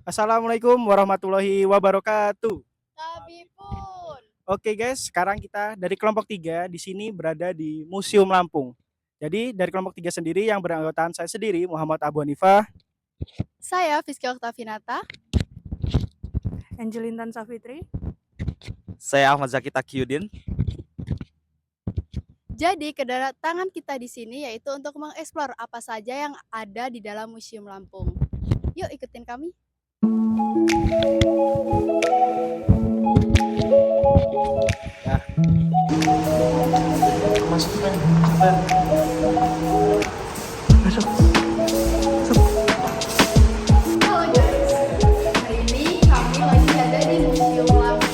Assalamualaikum warahmatullahi wabarakatuh. Kami pun. Oke guys, sekarang kita dari kelompok 3 di sini berada di Museum Lampung. Jadi dari kelompok 3 sendiri yang beranggotaan saya sendiri Muhammad Abu Hanifah. Saya Fiska Oktavinata. Angelintan Safitri. Saya Ahmad Zaki Takyudin. Jadi kedatangan kita di sini yaitu untuk mengeksplor apa saja yang ada di dalam Museum Lampung. Yuk ikutin kami. Halo guys, hari ini kami lagi ada di Museum Lampung.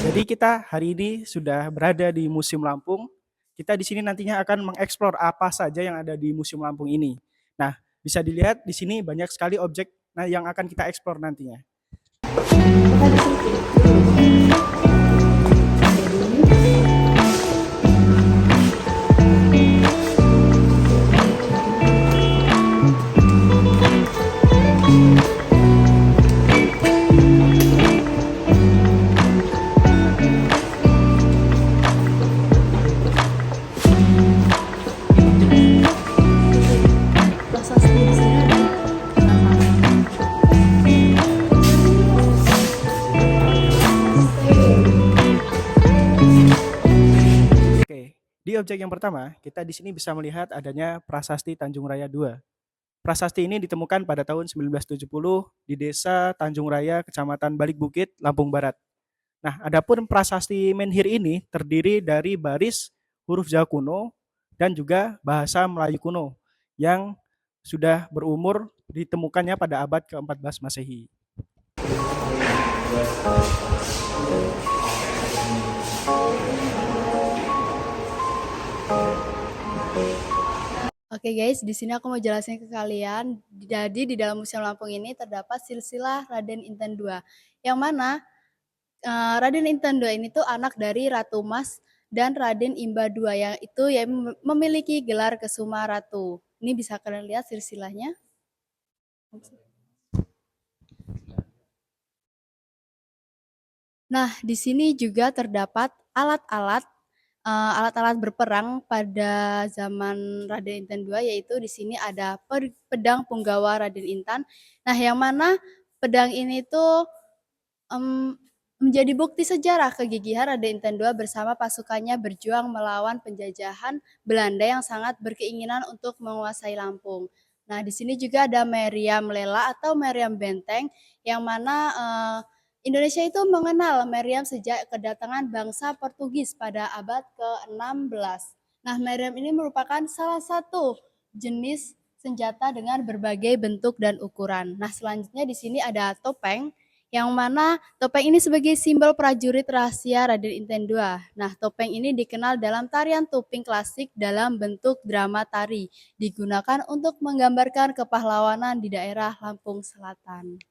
Jadi kita hari ini sudah berada di Museum Lampung. Kita di sini nantinya akan mengeksplor apa saja yang ada di Museum Lampung ini. Nah, bisa dilihat di sini banyak sekali objek yang akan kita eksplor nantinya. Oke, di objek yang pertama, kita di sini bisa melihat adanya Prasasti Tanjung Raya II. Prasasti ini ditemukan pada tahun 1970 di Desa Tanjung Raya, Kecamatan Balik Bukit, Lampung Barat. Nah, adapun prasasti menhir ini terdiri dari baris huruf Jawa kuno dan juga bahasa Melayu kuno yang sudah berumur ditemukannya pada abad ke-14 Masehi. Oke guys, di sini aku mau jelasin ke kalian. Jadi di dalam Museum Lampung ini terdapat silsilah Raden Inten II, yang mana Raden Inten II ini tuh anak dari Ratu Mas dan Raden Imba II yang itu yang memiliki gelar Kesuma Ratu. Ini bisa kalian lihat silsilahnya. Nah, di sini juga terdapat alat-alat berperang pada zaman Raden Inten II, yaitu di sini ada pedang Punggawa Raden Intan. Nah, yang mana pedang ini tuh menjadi bukti sejarah kegigihan Raden Inten II bersama pasukannya berjuang melawan penjajahan Belanda yang sangat berkeinginan untuk menguasai Lampung. Nah, di sini juga ada meriam lela atau meriam benteng, yang mana Indonesia itu mengenal meriam sejak kedatangan bangsa Portugis pada abad ke-16. Nah, meriam ini merupakan salah satu jenis senjata dengan berbagai bentuk dan ukuran. Nah, selanjutnya di sini ada topeng, yang mana topeng ini sebagai simbol prajurit rahasia Raden Inten II. Nah, topeng ini dikenal dalam tarian tuping klasik dalam bentuk drama tari, digunakan untuk menggambarkan kepahlawanan di daerah Lampung Selatan.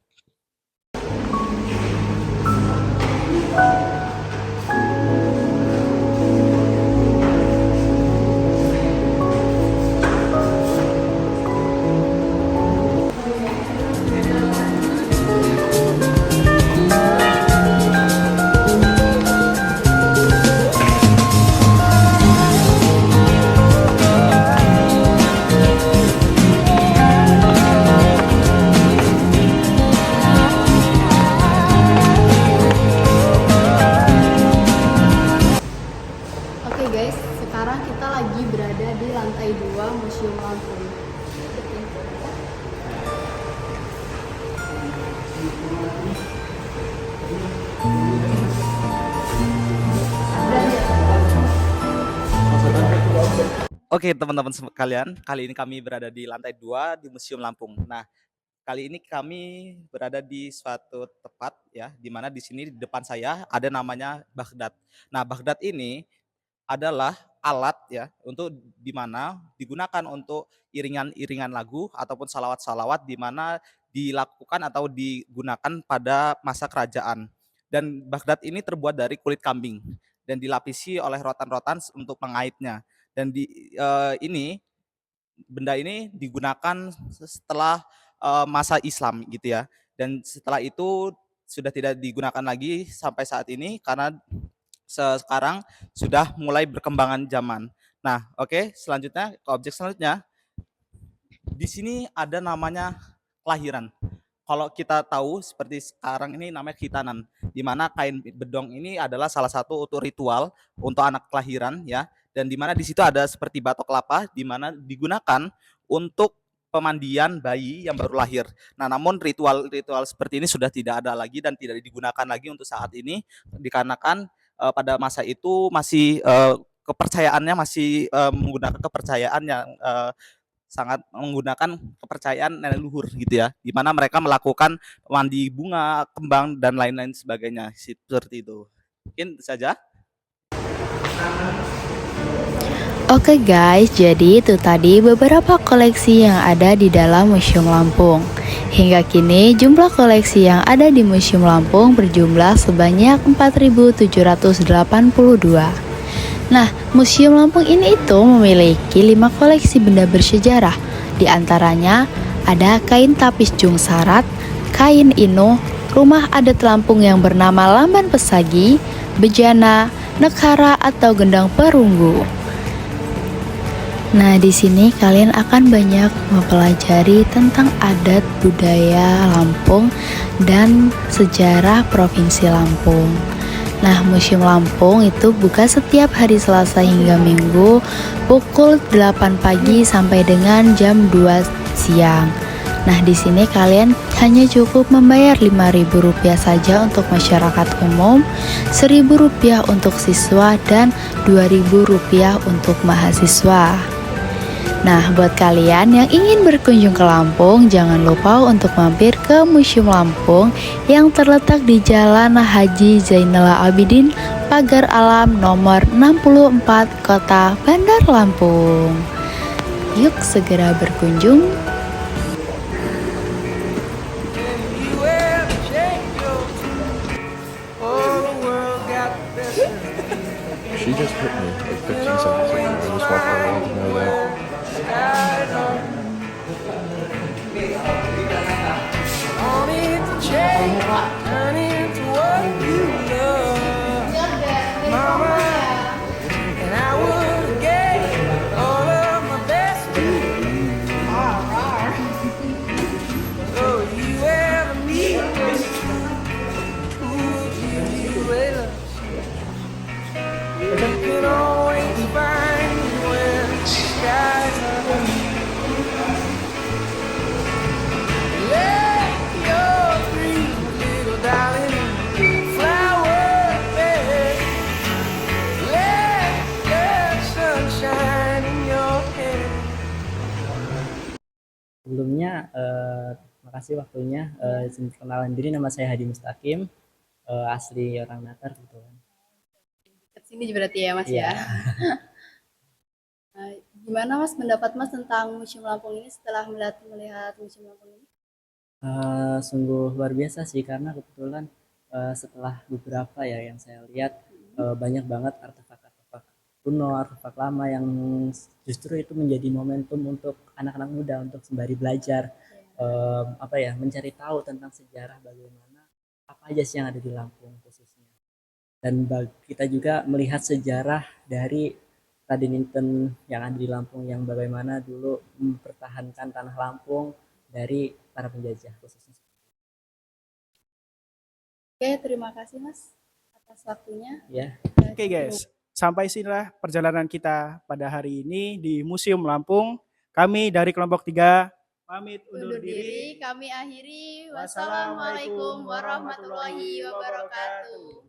Oke guys, sekarang kita lagi berada di lantai 2 Museum Lampung. Oke teman-teman sekalian, kali ini kami berada di lantai 2 di Museum Lampung. Nah, kali ini kami berada di suatu tempat ya, di mana di sini di depan saya ada namanya Baghdad. Nah, Baghdad ini adalah alat ya untuk di mana digunakan untuk iringan-iringan lagu ataupun salawat-salawat di mana dilakukan atau digunakan pada masa kerajaan. Dan Baghdad ini terbuat dari kulit kambing. dan dilapisi oleh rotan-rotan untuk pengaitnya. Dan ini benda ini digunakan setelah masa Islam gitu ya. Dan setelah itu sudah tidak digunakan lagi sampai saat ini karena sekarang sudah mulai berkembangan zaman. Nah, oke, selanjutnya ke objek selanjutnya. Di sini ada namanya kelahiran. Kalau kita tahu seperti sekarang ini namanya khitanan, di mana kain bedong ini adalah salah satu untuk ritual untuk anak kelahiran ya, dan di mana di situ ada seperti batok kelapa di mana digunakan untuk pemandian bayi yang baru lahir. Nah, namun ritual-ritual seperti ini sudah tidak ada lagi dan tidak digunakan lagi untuk saat ini dikarenakan pada masa itu masih kepercayaannya masih menggunakan kepercayaan yang sangat menggunakan kepercayaan nenek luhur gitu ya, di mana mereka melakukan mandi bunga, kembang dan lain-lain sebagainya seperti itu. Mungkin saja. Oke guys, jadi itu tadi beberapa koleksi yang ada di dalam Museum Lampung. Hingga kini jumlah koleksi yang ada di Museum Lampung berjumlah sebanyak 4.782. Nah, Museum Lampung ini itu memiliki 5 koleksi benda bersejarah. Di antaranya ada kain tapis jung sarat, kain ino, rumah adat Lampung yang bernama Lamban Pesagi, bejana, nekara atau gendang perunggu. Nah, di sini kalian akan banyak mempelajari tentang adat budaya Lampung dan sejarah Provinsi Lampung. Nah, Museum Lampung itu buka setiap hari Selasa hingga Minggu pukul 8 pagi sampai dengan jam 2 siang. Nah, di sini kalian hanya cukup membayar Rp5.000 saja untuk masyarakat umum, Rp1.000 untuk siswa dan Rp2.000 untuk mahasiswa. Nah, buat kalian yang ingin berkunjung ke Lampung, jangan lupa untuk mampir ke Museum Lampung yang terletak di Jalan Haji Zainal Abidin, Pagar Alam nomor 64, Kota Bandar Lampung. Yuk segera berkunjung. She just hit me like 15 seconds ago. I just walked around to know that. Sebelumnya, makasih waktunya. Perkenalan diri, nama saya Hadi Mustaqim, asli orang Natar gitu kan. Dekat sini berarti ya Mas ya. Iya. Nah, gimana Mas pendapat Mas tentang Museum Lampung ini setelah melihat Museum Lampung ini? Sungguh luar biasa sih karena kebetulan setelah beberapa ya yang saya lihat banyak banget artefak-artefak kuno, artefak lama yang justru itu menjadi momentum untuk anak-anak muda untuk sembari belajar mencari tahu tentang sejarah bagaimana apa aja sih yang ada di Lampung khususnya. Dan kita juga melihat sejarah dari Raden Inten yang ada di Lampung yang bagaimana dulu mempertahankan tanah Lampung dari para penjajah khususnya. Oke, terima kasih Mas atas waktunya. Ya. Oke guys, sampai sinilah perjalanan kita pada hari ini di Museum Lampung. Kami dari kelompok 3 pamit undur diri. Kami akhiri. Wassalamualaikum warahmatullahi wabarakatuh.